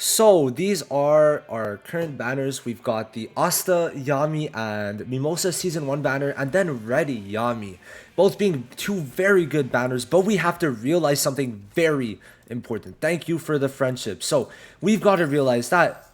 So these are our current banners. We've got the Asta Yami and Mimosa Season 1 banner, and then Ready Yami. Both being two very good banners, but we have to realize something very important. Thank you for the friendship. So we've got to realize that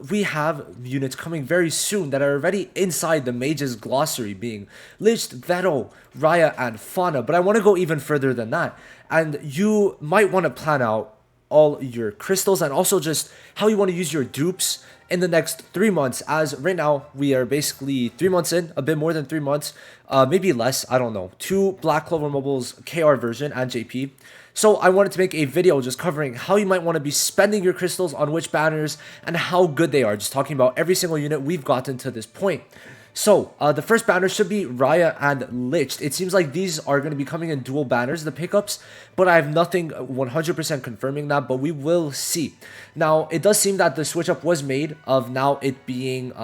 we have units coming very soon that are already inside the Mage's Glossary, being Lich, Vetto, Raya, and Fauna. But I want to go even further than that. And you might want to plan out all your crystals and also just how you want to use your dupes in the next 3 months, as right now we are basically 3 months in, a bit more than 3 months, maybe less, I don't know, to Black Clover Mobile's KR version and JP. So I wanted to make a video just covering how you might want to be spending your crystals on which banners and how good they are, just talking about every single unit we've gotten to this point. So, the first banner should be Raya and Lich. It seems like these are going to be coming in dual banners, the pickups, but I have nothing 100% confirming that, but we will see. Now, it does seem that the switch up was made of now it being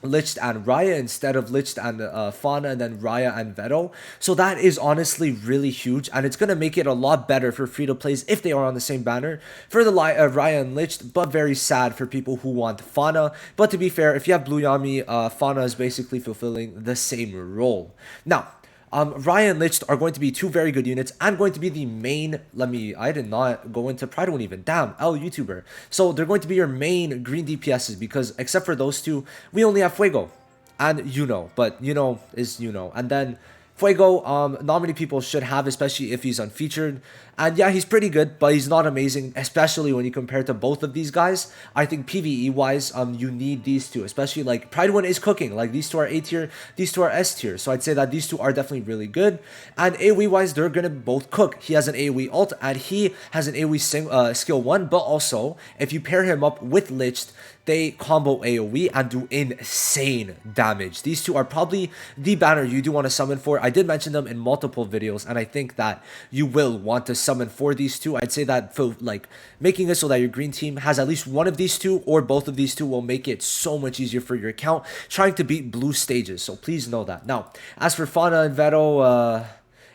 Lich and Raya instead of Lich and Fauna and then Raya and Vetto. So that is honestly really huge, and it's going to make it a lot better for free-to-plays if they are on the same banner for the Raya and Lich, but very sad for people who want Fauna. But to be fair, if you have Blue Yami, Fauna is basically fulfilling the same role. Now, Raya and Lich are going to be two very good units and going to be the main. I did not go into Pride one even. Damn, L YouTuber. So they're going to be your main green DPSs because except for those two, we only have Fuego and Yuno. But Yuno is Yuno. And then Fuego, not many people should have, especially if he's unfeatured. And yeah, he's pretty good, but he's not amazing, especially when you compare to both of these guys. I think PvE-wise, you need these two, especially like Pride 1 is cooking. Like these two are A tier, these two are S tier. So I'd say that these two are definitely really good. And AoE-wise, they're going to both cook. He has an AoE ult, and he has an AoE skill 1, but also, if you pair him up with Lich, they combo AoE and do insane damage. These two are probably the banner you do want to summon for. I did mention them in multiple videos, and I think that you will want to summon for these two. I'd say that for like making it so that your green team has at least one of these two or both of these two will make it so much easier for your account trying to beat blue stages. So please know that. Now, as for Fauna and Vetto,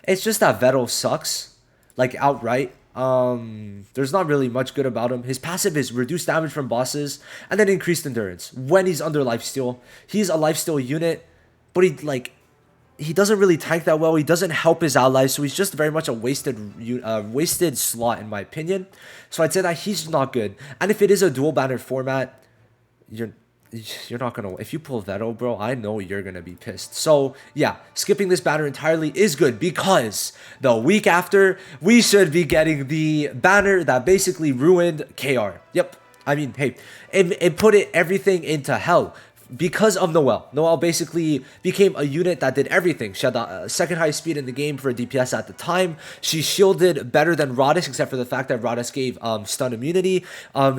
it's just that Vetto sucks, like outright. There's not really much good about him. His passive is reduced damage from bosses and then increased endurance when he's under lifesteal. He's a lifesteal unit, but he doesn't really tank that well. He doesn't help his allies, so he's just very much a wasted slot in my opinion. So I'd say that he's not good. And if it is a dual banner format, you're not gonna, if you pull Vetto, bro, I know you're gonna be pissed. So yeah, skipping this banner entirely is good because the week after we should be getting the banner that basically ruined KR. Yep, I mean, hey, it put everything into hell because of Noelle. Noelle basically became a unit that did everything. She had the second highest speed in the game for DPS at the time. She shielded better than Rodis, except for the fact that Rodis gave stun immunity.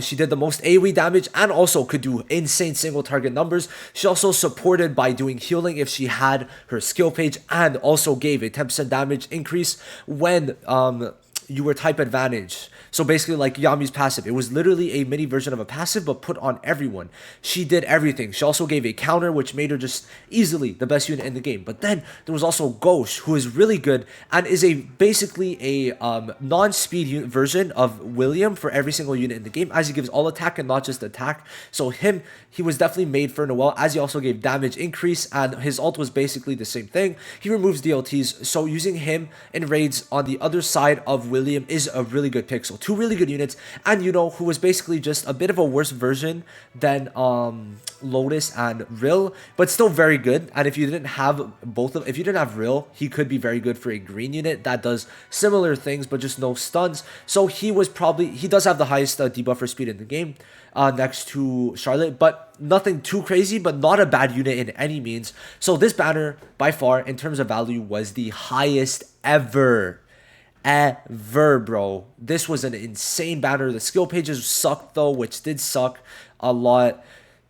She did the most AoE damage and also could do insane single target numbers. She also supported by doing healing if she had her skill page, and also gave a 10% damage increase when you were type advantage. So basically like Yami's passive. It was literally a mini version of a passive but put on everyone. She did everything. She also gave a counter which made her just easily the best unit in the game. But then there was also Ghost, who is really good and is basically a non-speed version of William for every single unit in the game, as he gives all attack and not just attack. So he was definitely made for Noelle, as he also gave damage increase, and his ult was basically the same thing. He removes DLTs, so using him in raids on the other side of William is a really good pick. So two really good units, and who was basically just a bit of a worse version than Lotus and Rill, but still very good. And if you didn't have if you didn't have Rill, he could be very good for a green unit that does similar things but just no stuns. So he does have the highest debuffer speed in the game, next to Charlotte, but nothing too crazy, but not a bad unit in any means. So this banner by far in terms of value was the highest ever, bro. This was an insane banner. The skill pages sucked though, which did suck a lot,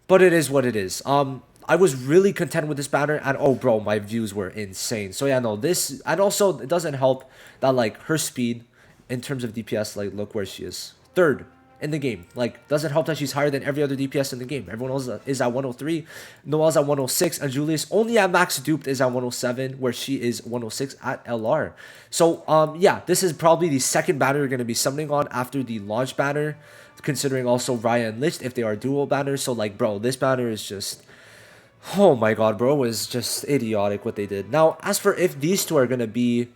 but it is what it is. I was really content with this banner, and oh bro, my views were insane. So yeah, no, this, and also it doesn't help that like her speed in terms of DPS, like look where she is, third in the game. Like, doesn't help that she's higher than every other DPS in the game. Everyone else is at 103, Noelle's at 106, and Julius only at max duped is at 107, where she is 106 at LR. So, yeah, this is probably the second banner you're going to be summoning on after the launch banner, considering also Raya and Lich if they are dual banners. So, like, bro, this banner is just... Oh my god, bro, was just idiotic what they did. Now, as for if these two are going to be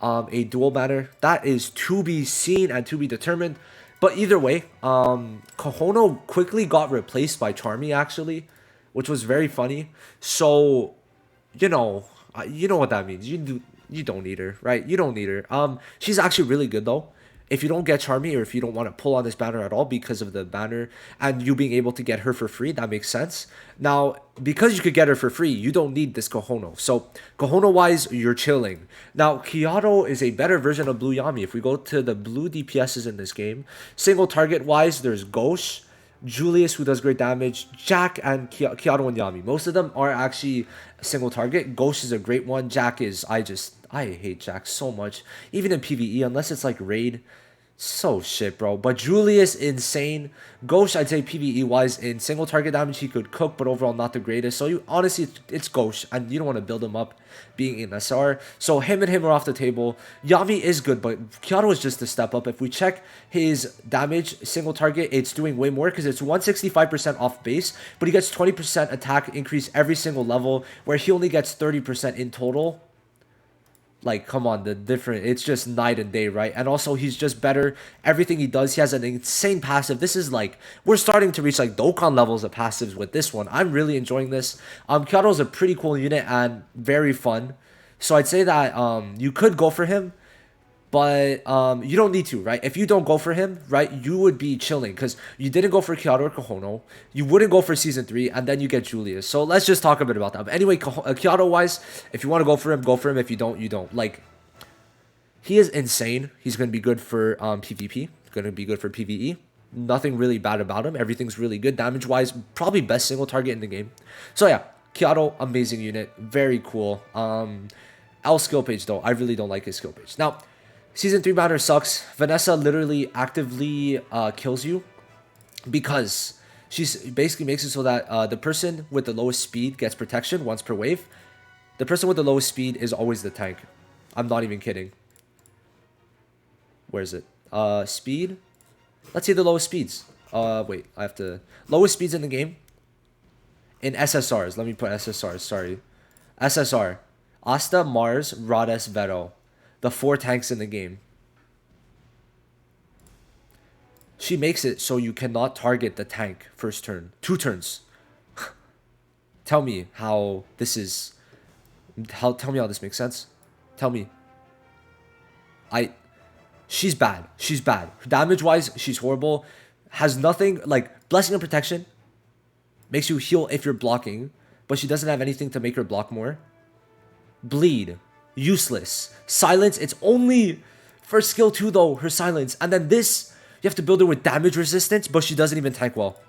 a dual banner, that is to be seen and to be determined. But either way, Kohono quickly got replaced by Charmy, actually, which was very funny. So, you know what that means. You don't need her, right? You don't need her. She's actually really good, though. If you don't get Charmy, or if you don't want to pull on this banner at all because of the banner and you being able to get her for free, that makes sense. Now, because you could get her for free, you don't need this Kohono. So, Kohono-wise, you're chilling. Now, Kiato is a better version of Blue Yami. If we go to the blue DPSs in this game, single target-wise, there's Ghosh, Julius, who does great damage, Jack, and Kiato and Yami. Most of them are actually single target. Ghosh is a great one. Jack is... I hate Jack so much. Even in PvE, unless it's like raid. So shit, bro. But Julius, insane. Ghosh, I'd say PvE-wise, in single target damage, he could cook, but overall not the greatest. So you honestly, it's Ghosh, and you don't want to build him up being in SR. So him are off the table. Yami is good, but Kiato is just a step up. If we check his damage, single target, it's doing way more because it's 165% off base, but he gets 20% attack increase every single level, where he only gets 30% in total. Like, come on, it's just night and day, right? And also, he's just better. Everything he does, he has an insane passive. This is like, we're starting to reach like Dokkan levels of passives with this one. I'm really enjoying this. Kyoto is a pretty cool unit and very fun. So I'd say that you could go for him, but you don't need to, right? If you don't go for him, right, you would be chilling because you didn't go for Kyoto or Kohono. You wouldn't go for Season 3, and then you get Julius. So let's just talk a bit about that. But anyway, Kyoto-wise, if you want to go for him, go for him. If you don't, you don't. Like, he is insane. He's going to be good for PvP. Going to be good for PvE. Nothing really bad about him. Everything's really good. Damage-wise, probably best single target in the game. So yeah, Kyoto, amazing unit. Very cool. L skill page, though. I really don't like his skill page. Now, Season 3 banner sucks. Vanessa literally actively kills you because she's basically makes it so that the person with the lowest speed gets protection once per wave. The person with the lowest speed is always the tank. I'm not even kidding. Where is it? Speed? Let's see the lowest speeds. Wait, I have to... Lowest speeds in the game? In SSRs. Let me put SSRs, sorry. SSR. Asta, Mars, Rades, Vero. The 4 tanks in the game. She makes it so you cannot target the tank first turn. 2 turns. Tell me how this is... Tell me how this makes sense. Tell me. She's bad. She's bad. Damage-wise, she's horrible. Has nothing... Like, Blessing and Protection makes you heal if you're blocking, but she doesn't have anything to make her block more. Bleed. Useless. Silence, it's only for skill 2 though, her silence. And then this, you have to build her with damage resistance, but she doesn't even tank well.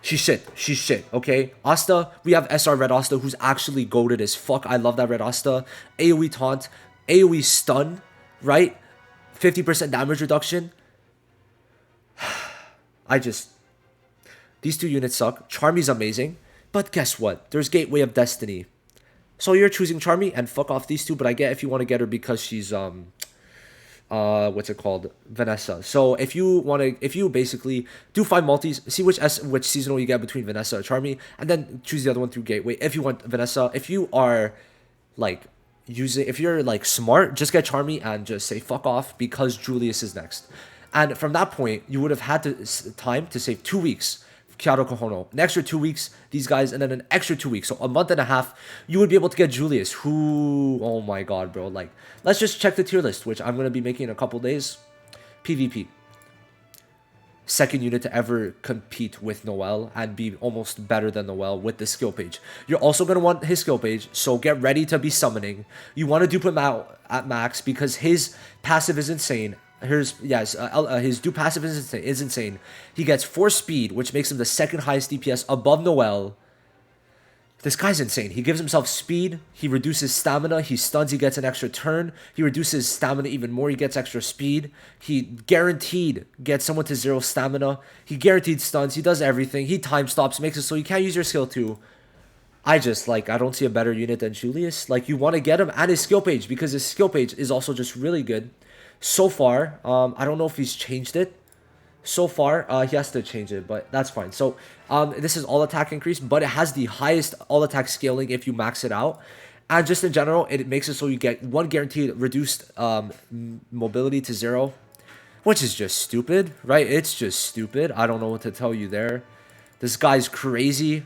She's shit. She's shit, okay? Asta, we have SR Red Asta, who's actually goated as fuck. I love that Red Asta. AoE taunt, AoE stun, right? 50% damage reduction. These 2 units suck. Charmy's amazing. But guess what? There's Gateway of Destiny. So you're choosing Charmy and fuck off these 2, but I get if you want to get her because she's what's it called? Vanessa. So if you basically do 5 multis, see which seasonal you get between Vanessa or Charmy, and then choose the other one through Gateway. If you want Vanessa, if you are like if you're like smart, just get Charmy and just say fuck off because Julius is next. And from that point, you would have had time to save 2 weeks. Kyoto Kohono. An extra 2 weeks, these guys, and then an extra 2 weeks. So a month and a half, you would be able to get Julius, who... Oh my god, bro. Like, let's just check the tier list, which I'm going to be making in a couple days. PvP. Second unit to ever compete with Noelle and be almost better than Noelle with the skill page. You're also going to want his skill page, so get ready to be summoning. You want to dupe him out at max because his passive is insane. His dupe passive is insane. He gets 4 speed, which makes him the second highest DPS above Noelle. This guy's insane. He gives himself speed. He reduces stamina. He stuns. He gets an extra turn. He reduces stamina even more. He gets extra speed. He guaranteed gets someone to 0 stamina. He guaranteed stuns. He does everything. He time stops, makes it so you can't use your skill too. I just, like, I don't see a better unit than Julius. Like, you want to get him at his skill page because his skill page is also just really good. So far, I don't know if he's changed it. So far, he has to change it, but that's fine. So, this is all attack increase, but it has the highest all attack scaling if you max it out. And just in general, it makes it so you get 1 guaranteed reduced mobility to 0, which is just stupid, right? It's just stupid. I don't know what to tell you there. This guy's crazy.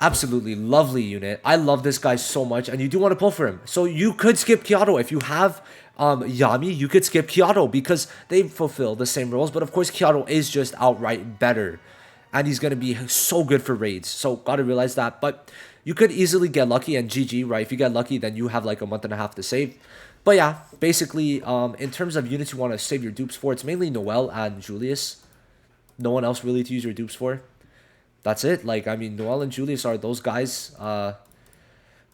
Absolutely lovely unit. I love this guy so much, and you do want to pull for him. So you could skip Kyoto. If you have Yami, you could skip Kyoto because they fulfill the same roles. But of course, Kyoto is just outright better, and he's going to be so good for raids. So gotta realize that. But you could easily get lucky, and GG, right? If you get lucky, then you have like a month and a half to save. But yeah, basically, in terms of units you want to save your dupes for, it's mainly Noelle and Julius. No one else really to use your dupes for. That's it. Like, I mean, Noelle and Julius are those guys.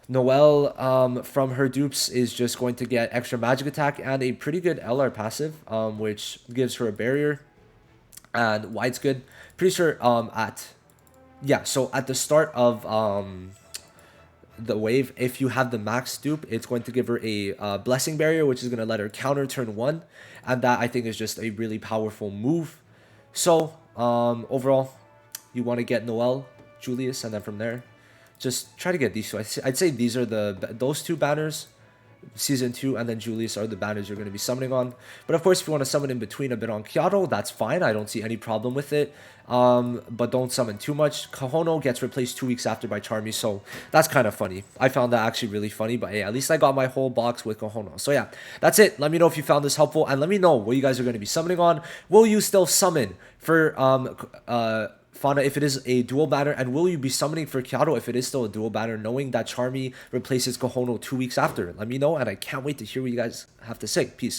Noelle, from her dupes, is just going to get extra magic attack and a pretty good LR passive, which gives her a barrier. And White's good. Pretty sure, so at the start of the wave, if you have the max dupe, it's going to give her a blessing barrier, which is going to let her counter turn 1. And that, I think, is just a really powerful move. So, overall, you want to get Noelle, Julius, and then from there, just try to get these two. I'd say these are those 2 banners, Season 2, and then Julius are the banners you're going to be summoning on. But of course, if you want to summon in between a bit on Kyoto, that's fine. I don't see any problem with it. But don't summon too much. Kahono gets replaced 2 weeks after by Charmy, so that's kind of funny. I found that actually really funny, but hey, at least I got my whole box with Kahono. So yeah, that's it. Let me know if you found this helpful, and let me know what you guys are going to be summoning on. Will you still summon for Fauna if it is a dual banner, and will you be summoning for Kyoto if it is still a dual banner, knowing that Charmy replaces Kahono 2 weeks after? Let me know, and I can't wait to hear what you guys have to say. Peace.